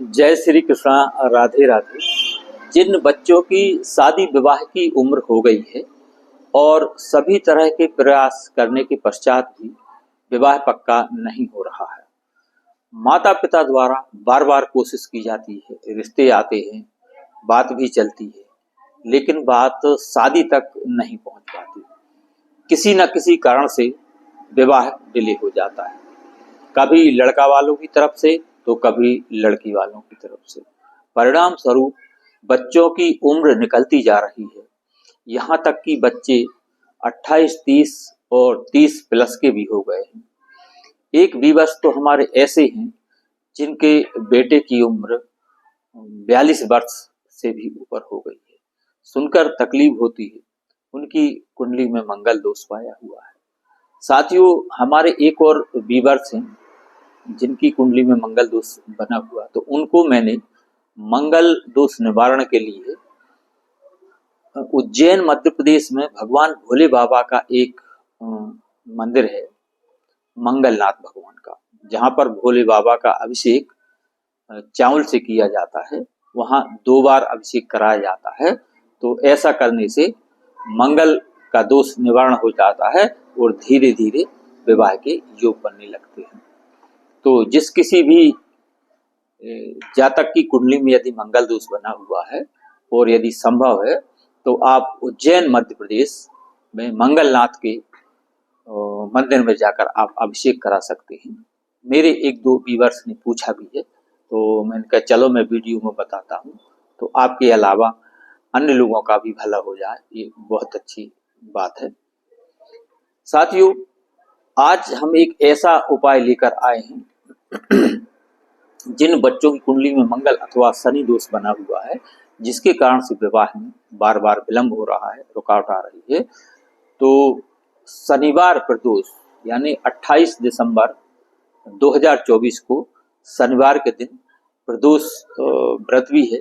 जय श्री कृष्णा, राधे राधे। जिन बच्चों की शादी विवाह की उम्र हो गई है और सभी तरह के प्रयास करने के पश्चात भी विवाह पक्का नहीं हो रहा है, माता पिता द्वारा बार बार कोशिश की जाती है, रिश्ते आते हैं, बात भी चलती है, लेकिन बात शादी तक नहीं पहुंच पाती। किसी न किसी कारण से विवाह डिले हो जाता है, कभी लड़का वालों की तरफ से तो कभी लड़की वालों की तरफ से। परिणाम स्वरूप बच्चों की उम्र निकलती जा रही है, यहाँ तक कि बच्चे 28, 30 और 30 प्लस के भी हो गए हैं। एक विवश तो हमारे ऐसे हैं जिनके बेटे की उम्र 42 वर्ष से भी ऊपर हो गई है। सुनकर तकलीफ होती है, उनकी कुंडली में मंगल दोष पाया हुआ है। साथियों, हमारे एक और विवर्स हैं जिनकी कुंडली में मंगल दोष बना हुआ, तो उनको मैंने मंगल दोष निवारण के लिए उज्जैन मध्य प्रदेश में भगवान भोले बाबा का एक मंदिर है, मंगलनाथ भगवान का, जहाँ पर भोले बाबा का अभिषेक चावल से किया जाता है। वहाँ 2 बार अभिषेक कराया जाता है, तो ऐसा करने से मंगल का दोष निवारण हो जाता है और धीरे धीरे विवाह के योग बनने लगते हैं। तो जिस किसी भी जातक की कुंडली में यदि मंगल दोष बना हुआ है और यदि संभव है तो आप उज्जैन मध्य प्रदेश में मंगलनाथ के मंदिर में जाकर आप अभिषेक करा सकते हैं। मेरे 1-2 व्यूअर्स ने पूछा भी है, तो मैंने कहा चलो मैं वीडियो में बताता हूँ, तो आपके अलावा अन्य लोगों का भी भला हो जाए, ये बहुत अच्छी बात है। साथियों, आज हम एक ऐसा उपाय लेकर आए हैं जिन बच्चों की कुंडली में मंगल अथवा शनि दोष बना हुआ है, जिसके कारण से विवाह में बार बार विलंब हो रहा है, रुकावट आ रही है। तो शनिवार प्रदोष यानी 28 दिसंबर 2024 को शनिवार के दिन प्रदोष व्रत भी है।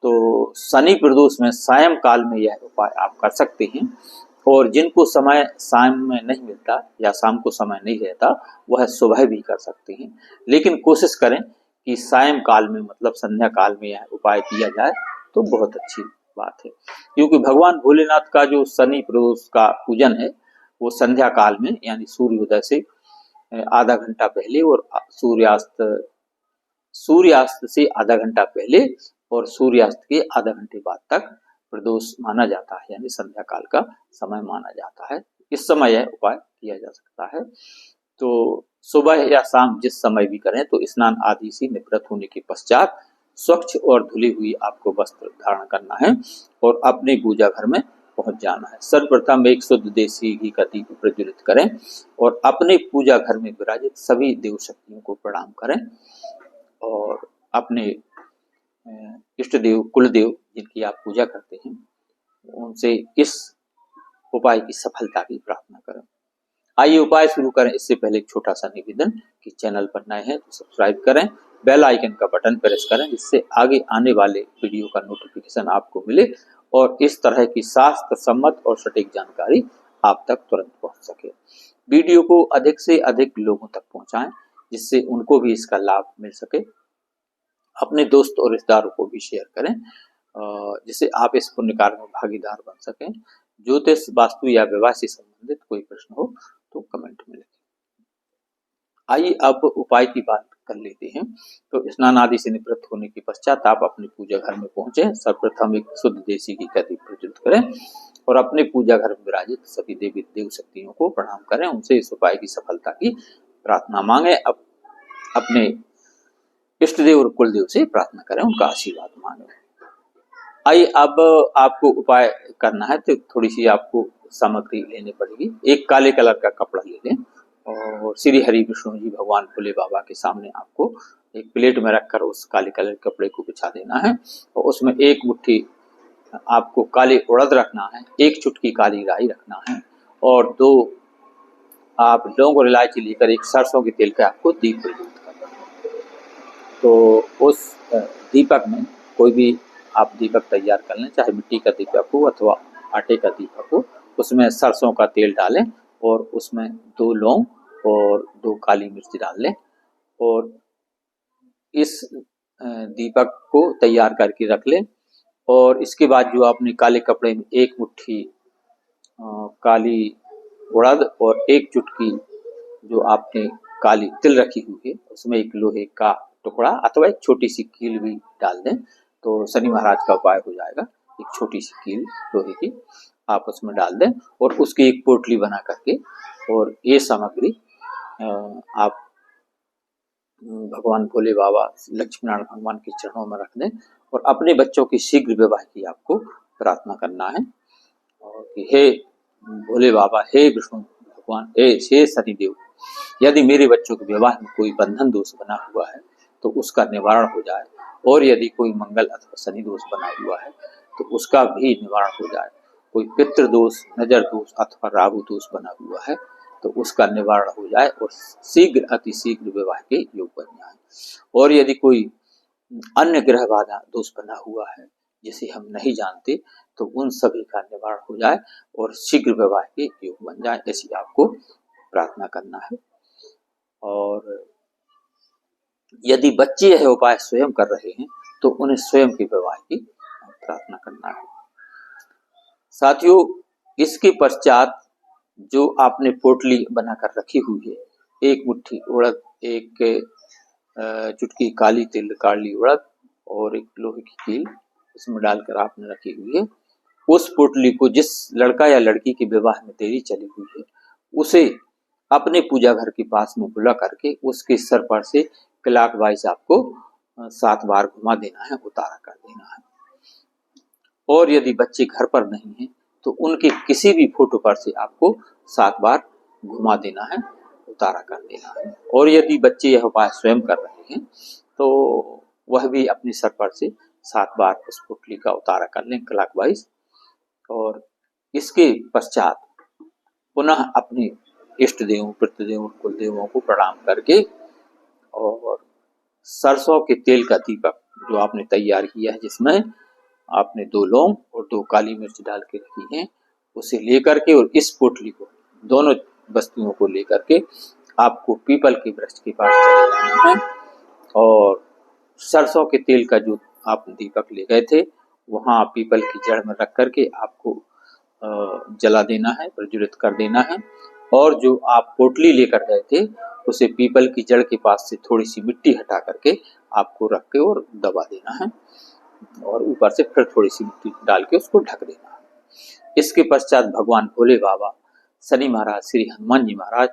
तो शनि प्रदोष में सायं काल में यह उपाय आप कर सकते हैं, और जिनको समय शाम में नहीं मिलता या शाम को समय नहीं रहता वह सुबह भी कर सकते हैं, लेकिन कोशिश करें कि सायं काल में मतलब संध्या काल में यह उपाय किया जाए तो बहुत अच्छी बात है। क्योंकि भगवान भोलेनाथ का जो शनि प्रदोष का पूजन है वो संध्या काल में यानी सूर्योदय से आधा घंटा पहले और सूर्यास्त से आधा घंटा पहले और सूर्यास्त के आधा घंटे बाद तक प्रदोष माना जाता है, यानी संध्या काल का समय माना जाता है। इस समय यह उपाय किया जा सकता है। तो सुबह या शाम जिस समय भी करें, तो स्नान आदि से निवृत्त होने के पश्चात स्वच्छ और धुली हुई आपको वस्त्र धारण करना है और अपने पूजा घर में पहुंच जाना है। सर्वप्रथम एक शुद्ध देसी घी का दीप प्रज्वलित करें और अपने पूजा घर में विराजित सभी देव शक्तियों को प्रणाम करें और अपने इष्ट देव, कुल देव जिनकी आप पूजा करते हैं, उनसे इस उपाय की सफलता की प्रार्थना करें। आइए उपाय शुरू करें। इससे पहले एक छोटा सा निवेदन कि चैनल पर नए हैं तो सब्सक्राइब करें, बेल आइकन का बटन प्रेस करें, जिससे आगे आने वाले वीडियो का नोटिफिकेशन आपको मिले और इस तरह की शास्त्र सम्मत और सटीक जानकारी आप तक तुरंत पहुंच सके। वीडियो को अधिक से अधिक लोगों तक पहुंचाएं, जिससे उनको भी इसका लाभ मिल सके। अपने दोस्त और रिश्तेदारों को भी शेयर करें, जिससे आप इस पुण्य कार्य में भागीदार बन सकें। ज्योतिष, वास्तु या विवाह से संबंधित कोई प्रश्न हो तो कमेंट में लिखें। आइए अब उपाय की बात कर लेते हैं। तो स्नान आदि से निवृत्त होने के पश्चात आप अपने पूजा घर में पहुंचे। सर्वप्रथम एक शुद्ध देसी घी का दीप प्रज्वलित करें और अपने पूजा घर में विराजित सभी देवी देव शक्तियों को प्रणाम करें, उनसे इस उपाय की सफलता की प्रार्थना मांगे। अब अपने इष्ट देव और कुल देव से प्रार्थना करें, उनका आशीर्वाद मांगे। आइए अब आपको उपाय करना है तो थोड़ी सी आपको सामग्री लेनी पड़ेगी। एक काले कलर का कपड़ा ले लें और श्री हरि विष्णु जी भगवान भोले बाबा के सामने आपको एक प्लेट में रखकर उस काले कलर के कपड़े को बिछा देना है और उसमें एक मुट्ठी आपको काले उड़द रखना है, एक चुटकी काली राई रखना है और 2 आप लौंग और इलायची लेकर एक सरसों के तेल का आपको दीप प्रज्वलित करना है। तो उस दीपक में कोई भी आप दीपक तैयार कर लें, चाहे मिट्टी का दीपक हो अथवा आटे का दीपक हो, उसमें सरसों का तेल डालें और उसमें 2 लौंग और 2 काली मिर्च डाल लें और इस दीपक को तैयार करके रख लें। और इसके बाद जो आपने काले कपड़े में एक मुट्ठी काली उड़द और एक चुटकी जो आपने काली तिल रखी हुई है, उसमें एक लोहे का टुकड़ा अथवा एक छोटी सी कील भी डाल दें तो शनि महाराज का उपाय हो जाएगा। एक छोटी सी कील लोहे की आप उसमें डाल दें और उसकी एक पोटली बना करके, और ये सामग्री आप भगवान भोले बाबा लक्ष्मी नारायण भगवान के चरणों में रख दें और अपने बच्चों की शीघ्र विवाह की आपको प्रार्थना करना है। और कि हे भोले बाबा, हे विष्णु भगवान, हे शनिदेव, यदि मेरे बच्चों के विवाह में कोई बंधन दोष बना हुआ है तो उसका निवारण हो जाए, और यदि कोई मंगल अथवा शनि दोष बना हुआ है तो उसका भी निवारण हो जाए। कोई पितृ दोष, नजर दोष अथवा राहु दोष बना हुआ है तो उसका निवारण हो जाए और शीघ्र अति शीघ्र विवाह के योग बन जाए। और यदि कोई अन्य ग्रह बाधा दोष बना हुआ है जिसे हम नहीं जानते तो उन सभी का निवारण हो जाए और शीघ्र विवाह के योग बन जाए, ऐसी आपको प्रार्थना करना है। और यदि बच्चे यह उपाय स्वयं कर रहे हैं तो उन्हें स्वयं के विवाह की प्रार्थना करना है। साथियों, इसके पश्चात जो आपने पोटली बनाकर रखी हुई है, एक मुट्ठी उड़द, एक चुटकी काली तिल, काली उड़द और एक लोहे की कील इसमें डालकर आपने रखी हुई है, उस पोटली को जिस लड़का या लड़की के विवाह में देरी चली हुई है उसे अपने पूजा घर के पास में बुला करके उसके सर पर से क्लॉकवाइज आपको 7 बार घुमा देना है, उतारा कर देना है। और यदि बच्चे घर पर नहीं हैं तो उनके किसी भी फोटो पर से आपको 7 बार घुमा देना है, उतारा कर देना है। और यदि बच्चे यह उपाय स्वयं कर रहे हैं तो वह भी अपने सर पर से 7 बार उस पोटली का उतारा कर लें क्लॉकवाइज। और इसके पश्चात पुनः अपने इष्ट देवों, पितृदेवों, कुल देवों को प्रणाम करके और सरसों के तेल का दीपक जो आपने तैयार किया है, जिसमें आपने 2 लौंग और 2 काली मिर्च डाल के रखी हैं, उसे लेकर के और इस पोटली को, दोनों वस्तुओं को लेकर के आपको पीपल के वृक्ष के पास चले जाना है और सरसों के तेल का जो आप दीपक ले गए थे वहां पीपल की जड़ में रख करके आपको जला देना है, प्रज्वलित कर देना है। और जो आप पोटली लेकर गए थे उसे पीपल की जड़ के पास से थोड़ी सी मिट्टी हटा करके आपको रख के और दबा देना है और ऊपर से फिर थोड़ी सी मिट्टी डाल के उसको ढक देना है। इसके पश्चात भगवान भोले बाबा, शनि महाराज, श्री हनुमान जी महाराज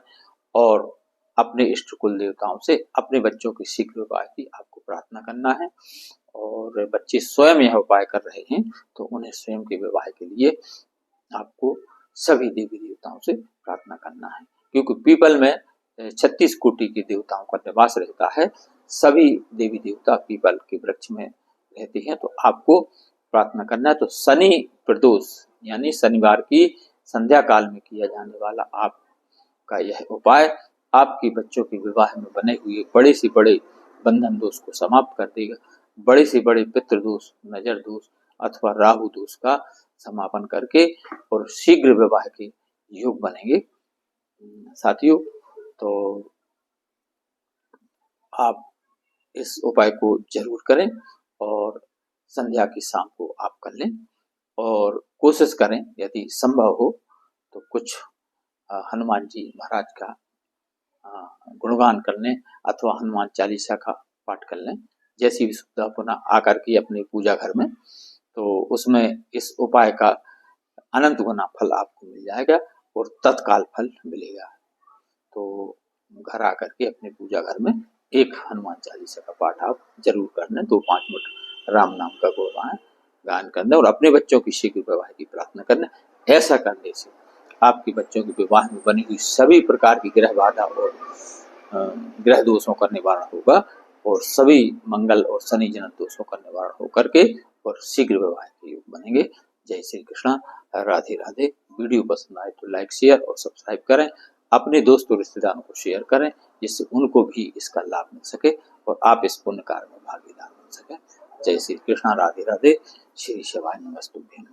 और अपने इष्ट कुल देवताओं से अपने बच्चों की शीघ्र विवाह की आपको प्रार्थना करना है। और बच्चे स्वयं यह उपाय कर रहे हैं तो उन्हें स्वयं के विवाह के लिए आपको सभी देवी देवताओं से प्रार्थना करना है, क्योंकि पीपल में 36 कोटि के देवताओं का निवास रहता है। सभी देवी देवता पीपल के वृक्ष में रहते हैं, तो आपको प्रार्थना करना है। तो शनि प्रदोष यानी शनिवार की संध्या काल में किया जाने वाला आपका यह उपाय आपके बच्चों के विवाह में बने हुए बड़े से बड़े बंधन दोष को समाप्त कर देगा। बड़े से बड़े पितृ दोष, नजर दोष अथवा राहु दोष का समापन करके और शीघ्र विवाह के योग बनेंगे। साथियों, तो आप इस उपाय को जरूर करें और संध्या की शाम को आप कर लें और कोशिश करें यदि संभव हो तो कुछ हनुमान जी महाराज का गुणगान कर लें अथवा हनुमान चालीसा का पाठ कर लें। जैसी भी सुविधा पुनः आकर के अपने पूजा घर में, तो उसमें इस उपाय का अनंत गुना फल आपको मिल जाएगा और तत्काल फल मिलेगा। तो घर आकर के अपने पूजा घर में एक हनुमान चालीसा का पाठ आप जरूर कर लें, 2-5 मिनट राम नाम का गान करना और अपने बच्चों की शीघ्र विवाह की प्रार्थना करना। ऐसा करने से आपके बच्चों के विवाह में बनी हुई सभी प्रकार की ग्रह बाधा और ग्रह दोषों का निवारण होगा और सभी मंगल और शनि जनित दोषों का निवारण होकर के और शीघ्र विवाह के योग बनेंगे। जय श्री कृष्णा, राधे राधे। वीडियो पसंद आए तो लाइक, शेयर और सब्सक्राइब करें। अपने दोस्तों रिश्तेदारों को शेयर करें जिससे उनको भी इसका लाभ मिल सके और आप इस पुण्य कार्य में भागीदार बन सके। जय श्री कृष्णा, राधे राधे। श्री शिवाय नमस्तुभ्यं।